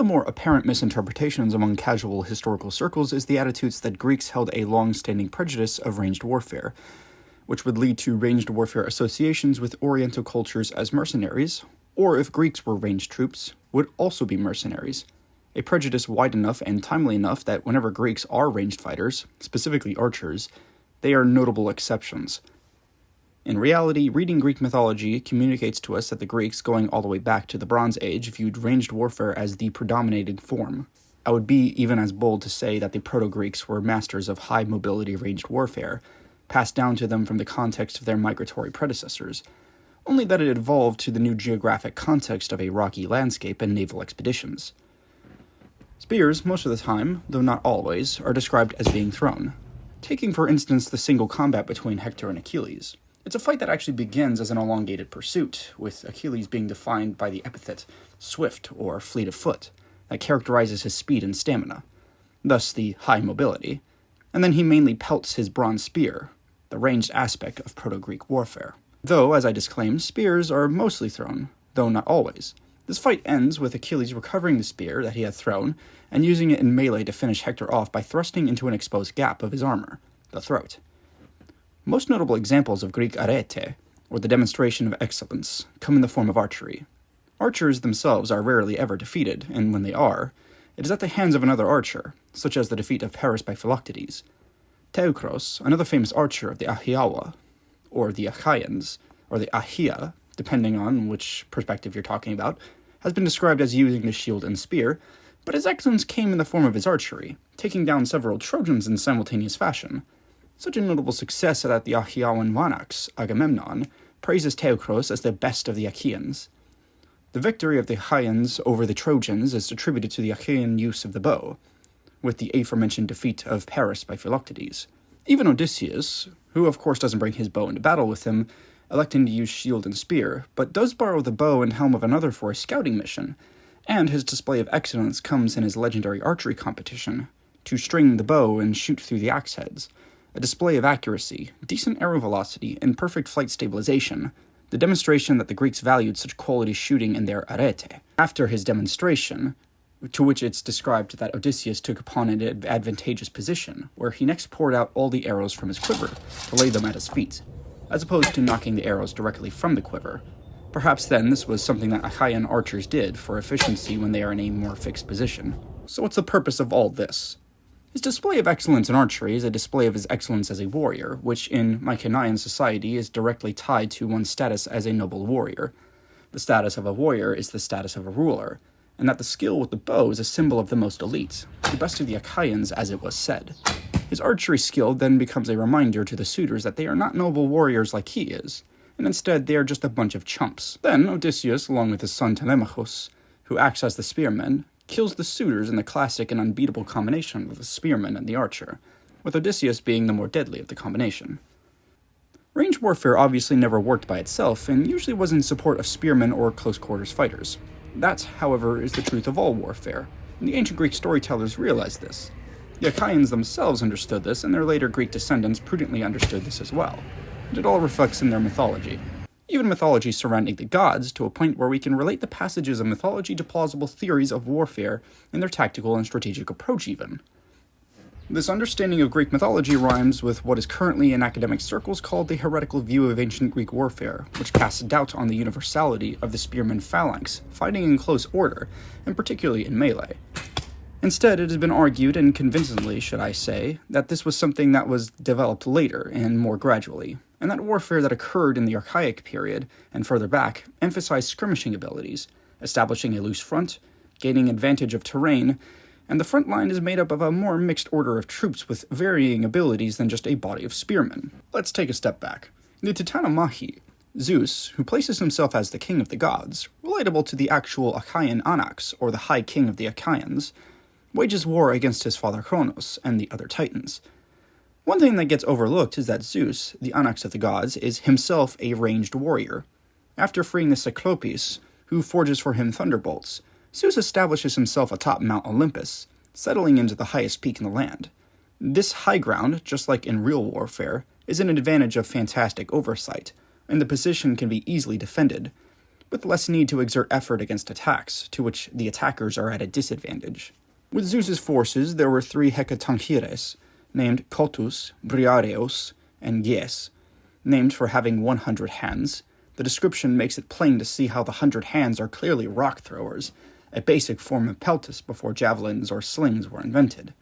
of the more apparent misinterpretations among casual historical circles is the attitudes that Greeks held a long-standing prejudice of ranged warfare, which would lead to ranged warfare associations with Oriental cultures as mercenaries, or if Greeks were ranged troops, would also be mercenaries. A prejudice wide enough and timely enough that whenever Greeks are ranged fighters, specifically archers, they are notable exceptions. In reality, reading Greek mythology communicates to us that the Greeks, going all the way back to the Bronze Age, viewed ranged warfare as the predominating form. I would be even as bold to say that the Proto-Greeks were masters of high-mobility ranged warfare, passed down to them from the context of their migratory predecessors, only that it evolved to the new geographic context of a rocky landscape and naval expeditions. Spears, most of the time, though not always, are described as being thrown. Taking, for instance, the single combat between Hector and Achilles. It's a fight that actually begins as an elongated pursuit, with Achilles being defined by the epithet swift or fleet of foot, that characterizes his speed and stamina, thus the high mobility, and then he mainly pelts his bronze spear, the ranged aspect of Proto-Greek warfare. Though, as I disclaimed, spears are mostly thrown, though not always. This fight ends with Achilles recovering the spear that he had thrown, and using it in melee to finish Hector off by thrusting into an exposed gap of his armor, the throat. Most notable examples of Greek arete, or the demonstration of excellence, come in the form of archery. Archers themselves are rarely ever defeated, and when they are, it is at the hands of another archer, such as the defeat of Paris by Philoctetes. Teucros, another famous archer of the Ahiawa, or the Achaeans, or the Achia, depending on which perspective you're talking about, has been described as using the shield and spear, but his excellence came in the form of his archery, taking down several Trojans in simultaneous fashion. Such a notable success that the Achaean monarch, Agamemnon, praises Teucros as the best of the Achaeans. The victory of the Achaeans over the Trojans is attributed to the Achaean use of the bow, with the aforementioned defeat of Paris by Philoctetes. Even Odysseus, who of course doesn't bring his bow into battle with him, electing to use shield and spear, but does borrow the bow and helm of another for a scouting mission, and his display of excellence comes in his legendary archery competition, to string the bow and shoot through the axe heads. A display of accuracy, decent arrow velocity, and perfect flight stabilization, the demonstration that the Greeks valued such quality shooting in their arete. After his demonstration, to which it's described that Odysseus took upon an advantageous position, where he next poured out all the arrows from his quiver to lay them at his feet, as opposed to knocking the arrows directly from the quiver. Perhaps then this was something that Achaean archers did for efficiency when they are in a more fixed position. So what's the purpose of all this? His display of excellence in archery is a display of his excellence as a warrior, which in Mycenaean society is directly tied to one's status as a noble warrior. The status of a warrior is the status of a ruler, and that the skill with the bow is a symbol of the most elite, the best of the Achaeans, as it was said. His archery skill then becomes a reminder to the suitors that they are not noble warriors like he is, and instead they are just a bunch of chumps. Then Odysseus, along with his son Telemachus, who acts as the spearman, kills the suitors in the classic and unbeatable combination of the spearman and the archer, with Odysseus being the more deadly of the combination. Range warfare obviously never worked by itself, and usually was in support of spearmen or close-quarters fighters. That, however, is the truth of all warfare, and the ancient Greek storytellers realized this. The Achaeans themselves understood this, and their later Greek descendants prudently understood this as well, and it all reflects in their mythology. Even mythology surrounding the gods, to a point where we can relate the passages of mythology to plausible theories of warfare and their tactical and strategic approach even. This understanding of Greek mythology rhymes with what is currently in academic circles called the heretical view of ancient Greek warfare, which casts doubt on the universality of the spearman phalanx, fighting in close order, and particularly in melee. Instead, it has been argued, and convincingly, should I say, that this was something that was developed later and more gradually, and that warfare that occurred in the Archaic period and further back emphasized skirmishing abilities, establishing a loose front, gaining advantage of terrain, and the front line is made up of a more mixed order of troops with varying abilities than just a body of spearmen. Let's take a step back. In the Titanomachy, Zeus, who places himself as the king of the gods, relatable to the actual Achaean Anax, or the High King of the Achaeans, wages war against his father Kronos and the other titans. One thing that gets overlooked is that Zeus, the Anax of the gods, is himself a ranged warrior. After freeing the Cyclopes, who forges for him thunderbolts, Zeus establishes himself atop Mount Olympus, settling into the highest peak in the land. This high ground, just like in real warfare, is an advantage of fantastic oversight, and the position can be easily defended. with less need to exert effort against attacks, to which the attackers are at a disadvantage. With Zeus's forces, there were 3 hekatonchires, named Cotus, Briareos, and Gies, named for having 100 hands. The description makes it plain to see how the 100 hands are clearly rock throwers, a basic form of peltis before javelins or slings were invented.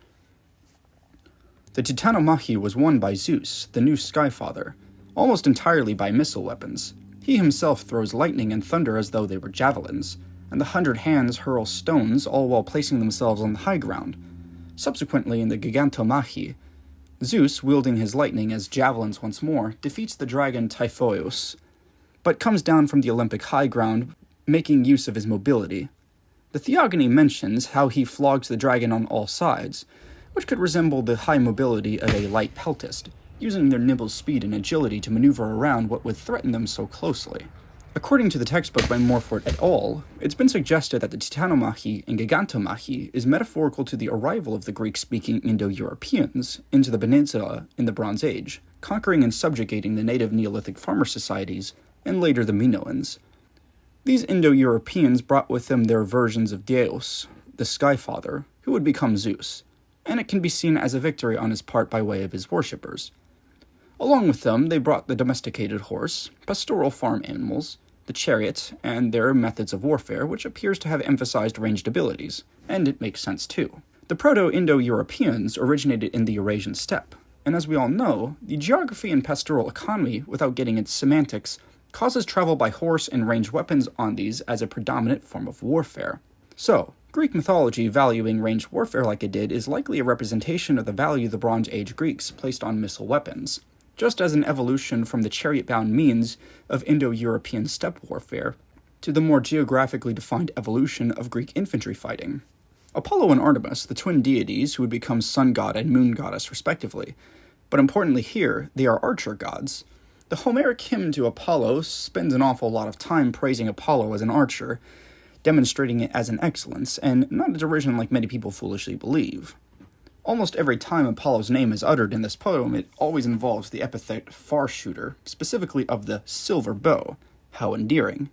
The Titanomachy was won by Zeus, the new Skyfather, almost entirely by missile weapons. He himself throws lightning and thunder as though they were javelins, and the 100 hands hurl stones, all while placing themselves on the high ground. Subsequently, in the Gigantomachy, Zeus, wielding his lightning as javelins once more, defeats the dragon Typhoeus, but comes down from the Olympic high ground, making use of his mobility. The Theogony mentions how he flogs the dragon on all sides, which could resemble the high mobility of a light peltist, using their nimble speed and agility to maneuver around what would threaten them so closely. According to the textbook by Morfort et al., it's been suggested that the Titanomachy and Gigantomachy is metaphorical to the arrival of the Greek-speaking Indo-Europeans into the peninsula in the Bronze Age, conquering and subjugating the native Neolithic farmer societies, and later the Minoans. These Indo-Europeans brought with them their versions of Deus, the Skyfather, who would become Zeus, and it can be seen as a victory on his part by way of his worshippers. Along with them, they brought the domesticated horse, pastoral farm animals, the chariot, and their methods of warfare, which appears to have emphasized ranged abilities, and it makes sense too. The Proto-Indo-Europeans originated in the Eurasian steppe, and as we all know, the geography and pastoral economy, without getting into semantics, causes travel by horse and ranged weapons on these as a predominant form of warfare. So, Greek mythology valuing ranged warfare like it did is likely a representation of the value the Bronze Age Greeks placed on missile weapons, just as an evolution from the chariot-bound means of Indo-European steppe warfare to the more geographically defined evolution of Greek infantry fighting. Apollo and Artemis, the twin deities who would become sun god and moon goddess respectively, but importantly here, they are archer gods. The Homeric hymn to Apollo spends an awful lot of time praising Apollo as an archer, demonstrating it as an excellence, and not a derision like many people foolishly believe. Almost every time Apollo's name is uttered in this poem, it always involves the epithet far-shooter, specifically of the silver bow. How endearing.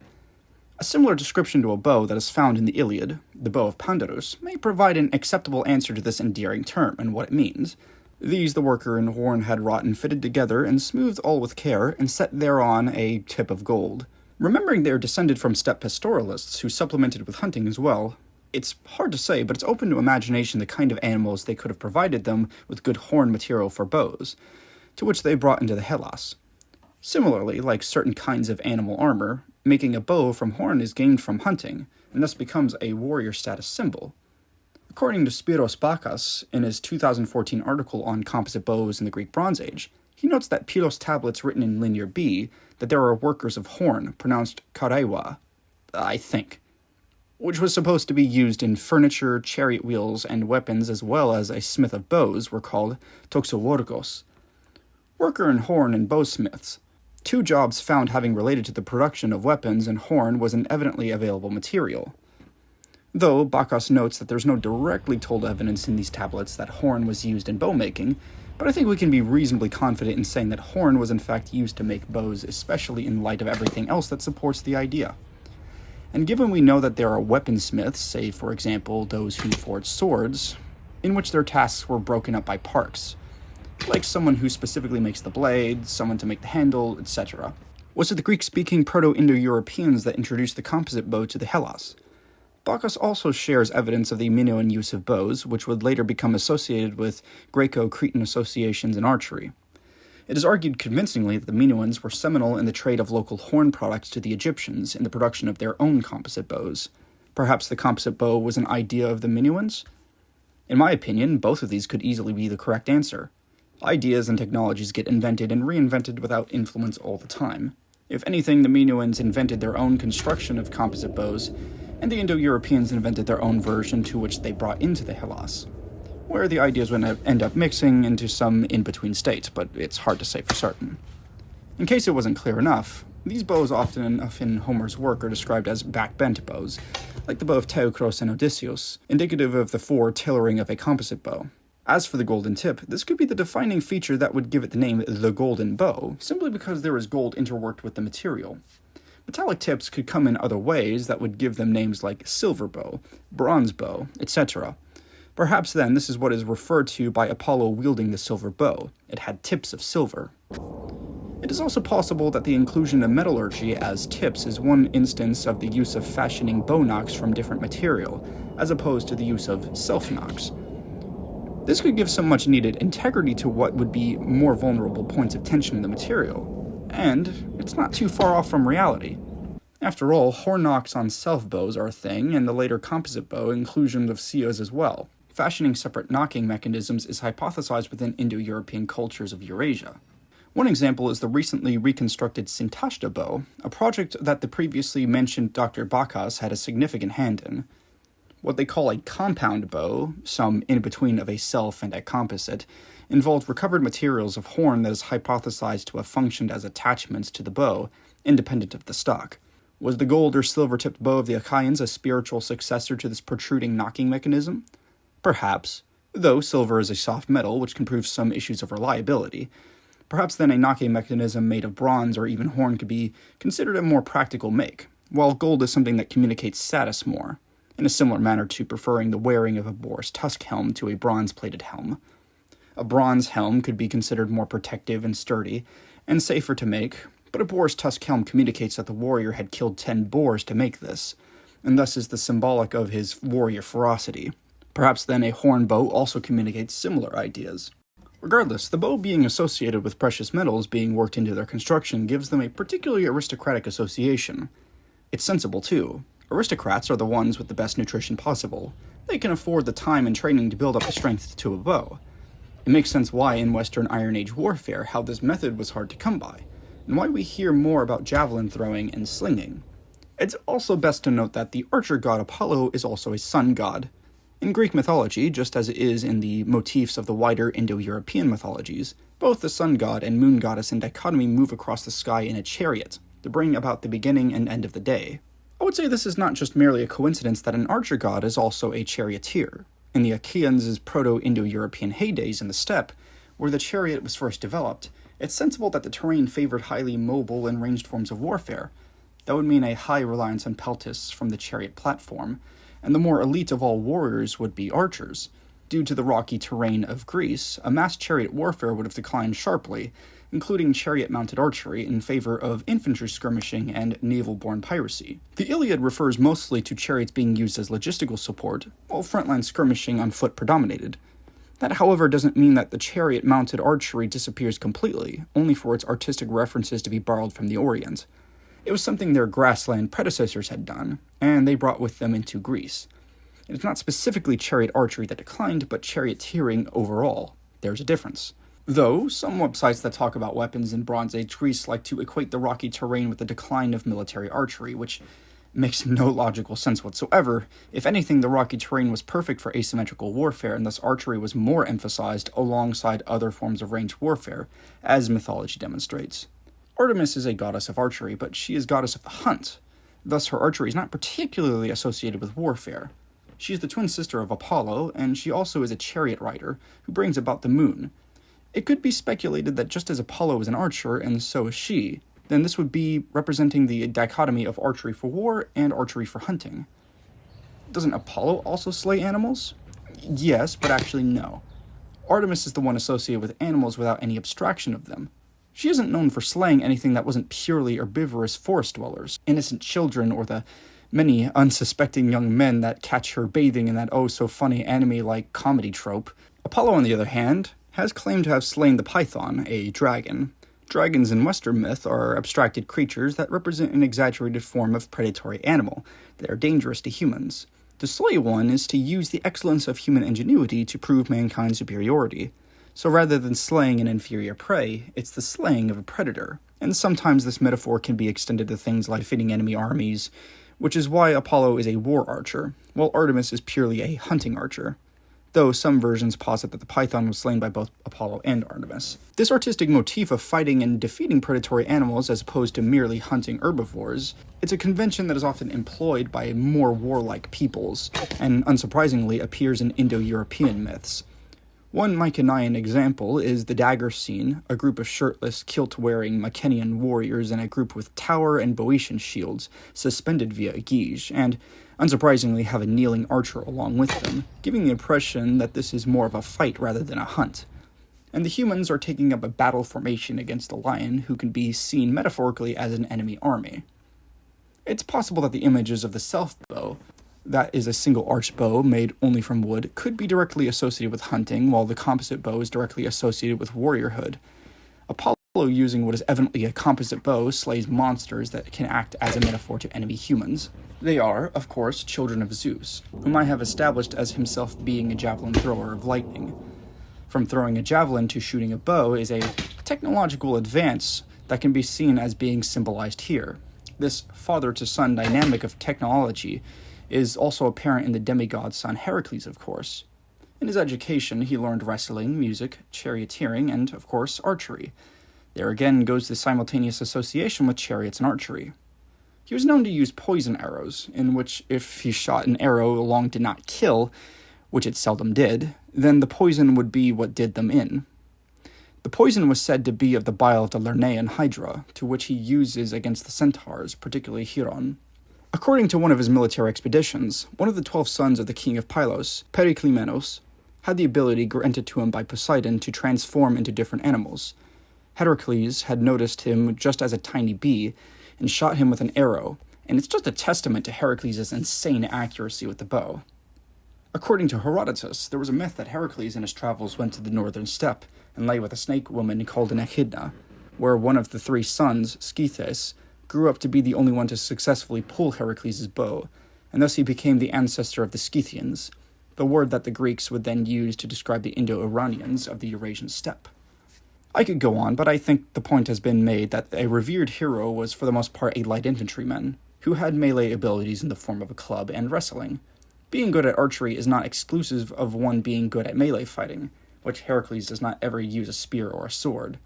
A similar description to a bow that is found in the Iliad, the bow of Pandarus, may provide an acceptable answer to this endearing term and what it means. These the worker in horn had wrought and fitted together, and smoothed all with care, and set thereon a tip of gold. Remembering they are descended from steppe pastoralists who supplemented with hunting as well, it's hard to say, but it's open to imagination the kind of animals they could have provided them with good horn material for bows, to which they brought into the Hellas. Similarly, like certain kinds of animal armor, making a bow from horn is gained from hunting, and thus becomes a warrior status symbol. According to Spiros Bakas, in his 2014 article on composite bows in the Greek Bronze Age, he notes that Pylos tablets written in Linear B that there are workers of horn, pronounced kareiwa, I think, which was supposed to be used in furniture, chariot wheels, and weapons, as well as a smith of bows, were called toxoworgos. Worker in horn and bowsmiths. 2 jobs found having related to the production of weapons and horn was an evidently available material. Though Bakas notes that there's no directly told evidence in these tablets that horn was used in bow making, but I think we can be reasonably confident in saying that horn was in fact used to make bows, especially in light of everything else that supports the idea. And given we know that there are weaponsmiths, say for example those who forge swords, in which their tasks were broken up by parts, like someone who specifically makes the blade, someone to make the handle, etc. Was it the Greek-speaking Proto-Indo-Europeans that introduced the composite bow to the Hellas? Bakas also shares evidence of the Minoan use of bows, which would later become associated with Greco-Cretan associations in archery. It is argued convincingly that the Minoans were seminal in the trade of local horn products to the Egyptians in the production of their own composite bows. Perhaps the composite bow was an idea of the Minoans? In my opinion, both of these could easily be the correct answer. Ideas and technologies get invented and reinvented without influence all the time. If anything, the Minoans invented their own construction of composite bows, and the Indo-Europeans invented their own version to which they brought into the Hellas, where the ideas would end up mixing into some in-between state, but it's hard to say for certain. In case it wasn't clear enough, these bows often enough in Homer's work are described as back-bent bows, like the bow of Teucros and Odysseus, indicative of the fore-tailoring of a composite bow. As for the golden tip, this could be the defining feature that would give it the name the golden bow, simply because there is gold interworked with the material. Metallic tips could come in other ways that would give them names like silver bow, bronze bow, etc. Perhaps then this is what is referred to by Apollo wielding the silver bow. It had tips of silver. It is also possible that the inclusion of metallurgy as tips is one instance of the use of fashioning bow nocks from different material, as opposed to the use of self-nocks. This could give some much-needed integrity to what would be more vulnerable points of tension in the material, and it's not too far off from reality. After all, horn nocks on self-bows are a thing, and the later composite bow inclusion of seals as well. Fashioning separate nocking mechanisms is hypothesized within Indo-European cultures of Eurasia. One example is the recently reconstructed Sintashta bow, a project that the previously mentioned Dr. Bacchus had a significant hand in. What they call a compound bow, some in between of a self and a composite, involved recovered materials of horn that is hypothesized to have functioned as attachments to the bow, independent of the stock. Was the gold or silver-tipped bow of the Achaeans a spiritual successor to this protruding nocking mechanism? Perhaps, though silver is a soft metal which can prove some issues of reliability. Perhaps then a nocking mechanism made of bronze or even horn could be considered a more practical make, while gold is something that communicates status more, in a similar manner to preferring the wearing of a boar's tusk helm to a bronze-plated helm. A bronze helm could be considered more protective and sturdy, and safer to make, but a boar's tusk helm communicates that the warrior had killed 10 boars to make this, and thus is the symbolic of his warrior ferocity. Perhaps then a horn bow also communicates similar ideas. Regardless, the bow being associated with precious metals being worked into their construction gives them a particularly aristocratic association. It's sensible, too. Aristocrats are the ones with the best nutrition possible. They can afford the time and training to build up the strength to a bow. It makes sense why in Western Iron Age warfare how this method was hard to come by, and why we hear more about javelin throwing and slinging. It's also best to note that the archer god Apollo is also a sun god. In Greek mythology, just as it is in the motifs of the wider Indo-European mythologies, both the sun god and moon goddess in dichotomy move across the sky in a chariot to bring about the beginning and end of the day. I would say this is not just merely a coincidence that an archer god is also a charioteer. In the Achaeans' proto-Indo-European heydays in the steppe, where the chariot was first developed, it's sensible that the terrain favored highly mobile and ranged forms of warfare. That would mean a high reliance on peltasts from the chariot platform, and the more elite of all warriors would be archers. Due to the rocky terrain of Greece, a mass chariot warfare would have declined sharply, including chariot-mounted archery in favor of infantry skirmishing and naval-borne piracy. The Iliad refers mostly to chariots being used as logistical support, while frontline skirmishing on foot predominated. That, however, doesn't mean that the chariot-mounted archery disappears completely, only for its artistic references to be borrowed from the Orient. It was something their grassland predecessors had done, and they brought with them into Greece. It is not specifically chariot archery that declined, but charioteering overall. There's a difference. Though, some websites that talk about weapons in Bronze Age Greece like to equate the rocky terrain with the decline of military archery, which makes no logical sense whatsoever. If anything, the rocky terrain was perfect for asymmetrical warfare, and thus archery was more emphasized alongside other forms of ranged warfare, as mythology demonstrates. Artemis is a goddess of archery, but she is goddess of the hunt. Thus, her archery is not particularly associated with warfare. She is the twin sister of Apollo, and she also is a chariot rider who brings about the moon. It could be speculated that just as Apollo is an archer, and so is she, then this would be representing the dichotomy of archery for war and archery for hunting. Doesn't Apollo also slay animals? Yes, but actually no. Artemis is the one associated with animals without any abstraction of them. She isn't known for slaying anything that wasn't purely herbivorous forest dwellers, innocent children, or the many unsuspecting young men that catch her bathing in that oh-so-funny anime-like comedy trope. Apollo, on the other hand, has claimed to have slain the python, a dragon. Dragons in Western myth are abstracted creatures that represent an exaggerated form of predatory animal that are dangerous to humans. To slay one is to use the excellence of human ingenuity to prove mankind's superiority. So rather than slaying an inferior prey, it's the slaying of a predator. And sometimes this metaphor can be extended to things like defeating enemy armies, which is why Apollo is a war archer, while Artemis is purely a hunting archer, though some versions posit that the python was slain by both Apollo and Artemis. This artistic motif of fighting and defeating predatory animals as opposed to merely hunting herbivores, it's a convention that is often employed by more warlike peoples, and unsurprisingly appears in Indo-European myths. One Mycenaean example is the dagger scene, a group of shirtless, kilt-wearing Mycenaean warriors in a group with tower and Boeotian shields, suspended via a guage, and, unsurprisingly, have a kneeling archer along with them, giving the impression that this is more of a fight rather than a hunt. And the humans are taking up a battle formation against a lion who can be seen metaphorically as an enemy army. It's possible that the images of the self-bow, that is a single arched bow made only from wood, could be directly associated with hunting, while the composite bow is directly associated with warriorhood. Apollo, using what is evidently a composite bow, slays monsters that can act as a metaphor to enemy humans. They are, of course, children of Zeus, whom I have established as himself being a javelin thrower of lightning. From throwing a javelin to shooting a bow is a technological advance that can be seen as being symbolized here. This father-to-son dynamic of technology is also apparent in the demigod son Heracles, of course. In his education, he learned wrestling, music, charioteering, and, of course, archery. There again goes the simultaneous association with chariots and archery. He was known to use poison arrows, in which if he shot an arrow along did not kill, which it seldom did, then the poison would be what did them in. The poison was said to be of the bile of the Lernaean Hydra, to which he uses against the centaurs, particularly Chiron. According to one of his military expeditions, one of the 12 sons of the king of Pylos, Periclymenos, had the ability granted to him by Poseidon to transform into different animals. Heracles had noticed him just as a tiny bee and shot him with an arrow, and it's just a testament to Heracles' insane accuracy with the bow. According to Herodotus, there was a myth that Heracles in his travels went to the northern steppe and lay with a snake woman called an echidna, where one of the 3 sons, Scythes, grew up to be the only one to successfully pull Heracles' bow, and thus he became the ancestor of the Scythians, the word that the Greeks would then use to describe the Indo-Iranians of the Eurasian steppe. I could go on, but I think the point has been made that a revered hero was for the most part a light infantryman, who had melee abilities in the form of a club and wrestling. Being good at archery is not exclusive of one being good at melee fighting, which Heracles does not ever use a spear or a sword.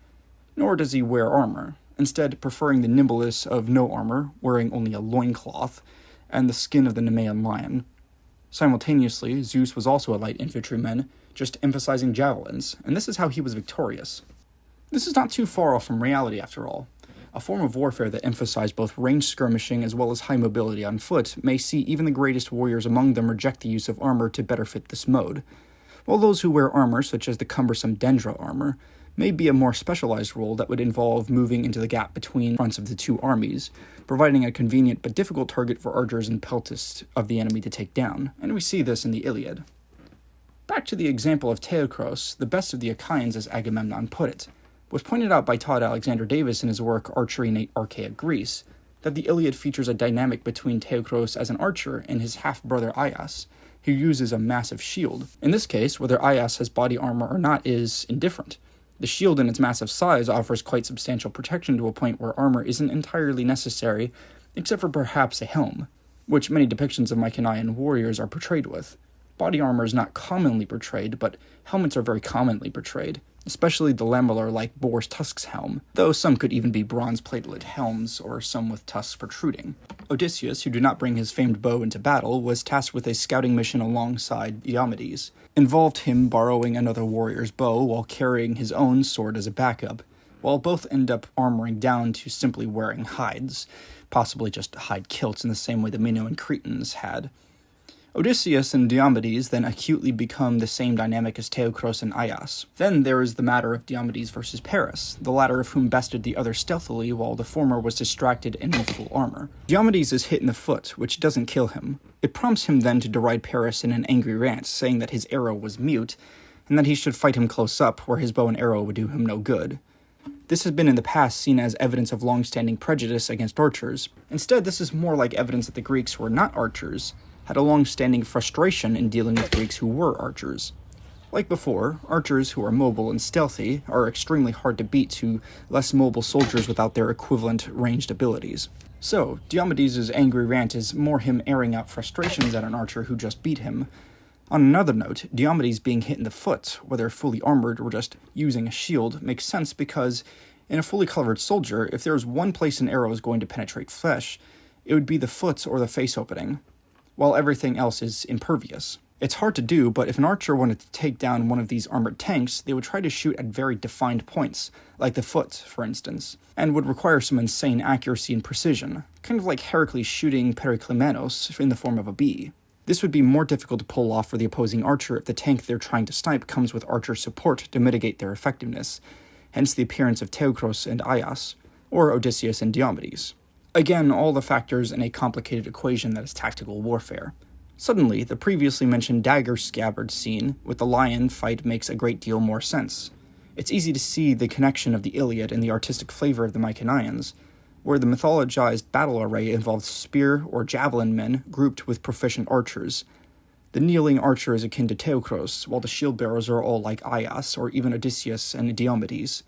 Nor does he wear armor, instead preferring the nimbleness of no armor, wearing only a loincloth, and the skin of the Nemean lion. Simultaneously, Zeus was also a light infantryman, just emphasizing javelins, and this is how he was victorious. This is not too far off from reality, after all. A form of warfare that emphasized both ranged skirmishing as well as high mobility on foot may see even the greatest warriors among them reject the use of armor to better fit this mode, while those who wear armor, such as the cumbersome Dendra armor, may be a more specialized role that would involve moving into the gap between fronts of the 2 armies, providing a convenient but difficult target for archers and peltists of the enemy to take down, and we see this in the Iliad. Back to the example of Teucros, the best of the Achaeans as Agamemnon put it, was pointed out by Todd Alexander Davis in his work Archery in Archaic Greece, that the Iliad features a dynamic between Teucros as an archer and his half-brother Aias, who uses a massive shield. In this case, whether Aias has body armor or not is indifferent. The shield in its massive size offers quite substantial protection to a point where armor isn't entirely necessary, except for perhaps a helm, which many depictions of Mycenaean warriors are portrayed with. Body armor is not commonly portrayed, but helmets are very commonly portrayed, especially the lamellar like boar's tusks helm, though some could even be bronze-platelet helms or some with tusks protruding. Odysseus, who did not bring his famed bow into battle, was tasked with a scouting mission alongside Diomedes, involved him borrowing another warrior's bow while carrying his own sword as a backup, while both end up armoring down to simply wearing hides, possibly just hide kilts in the same way the Minoan Cretans had. Odysseus and Diomedes then acutely become the same dynamic as Teucros and Aias. Then there is the matter of Diomedes versus Paris, the latter of whom bested the other stealthily while the former was distracted and in full armor. Diomedes is hit in the foot, which doesn't kill him. It prompts him then to deride Paris in an angry rant, saying that his arrow was mute, and that he should fight him close up, where his bow and arrow would do him no good. This has been in the past seen as evidence of long-standing prejudice against archers. Instead, this is more like evidence that the Greeks who were not archers had a long-standing frustration in dealing with Greeks who were archers. Like before, archers who are mobile and stealthy are extremely hard to beat to less mobile soldiers without their equivalent ranged abilities. So, Diomedes' angry rant is more him airing out frustrations at an archer who just beat him. On another note, Diomedes being hit in the foot, whether fully armored or just using a shield, makes sense because, in a fully covered soldier, if there is one place an arrow is going to penetrate flesh, it would be the foot or the face opening, while everything else is impervious. It's hard to do, but if an archer wanted to take down one of these armored tanks, they would try to shoot at very defined points, like the foot, for instance, and would require some insane accuracy and precision, kind of like Heracles shooting Periclymenos in the form of a bee. This would be more difficult to pull off for the opposing archer if the tank they're trying to snipe comes with archer support to mitigate their effectiveness, hence the appearance of Teucros and Aias, or Odysseus and Diomedes. Again, all the factors in a complicated equation that is tactical warfare. Suddenly, the previously mentioned dagger scabbard scene with the lion fight makes a great deal more sense. It's easy to see the connection of the Iliad and the artistic flavor of the Mycenaeans, where the mythologized battle array involved spear or javelin men grouped with proficient archers. The kneeling archer is akin to Teucros, while the shield bearers are all like Aias or even Odysseus and Diomedes.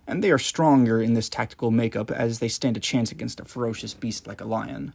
And they are stronger in this tactical makeup as they stand a chance against a ferocious beast like a lion.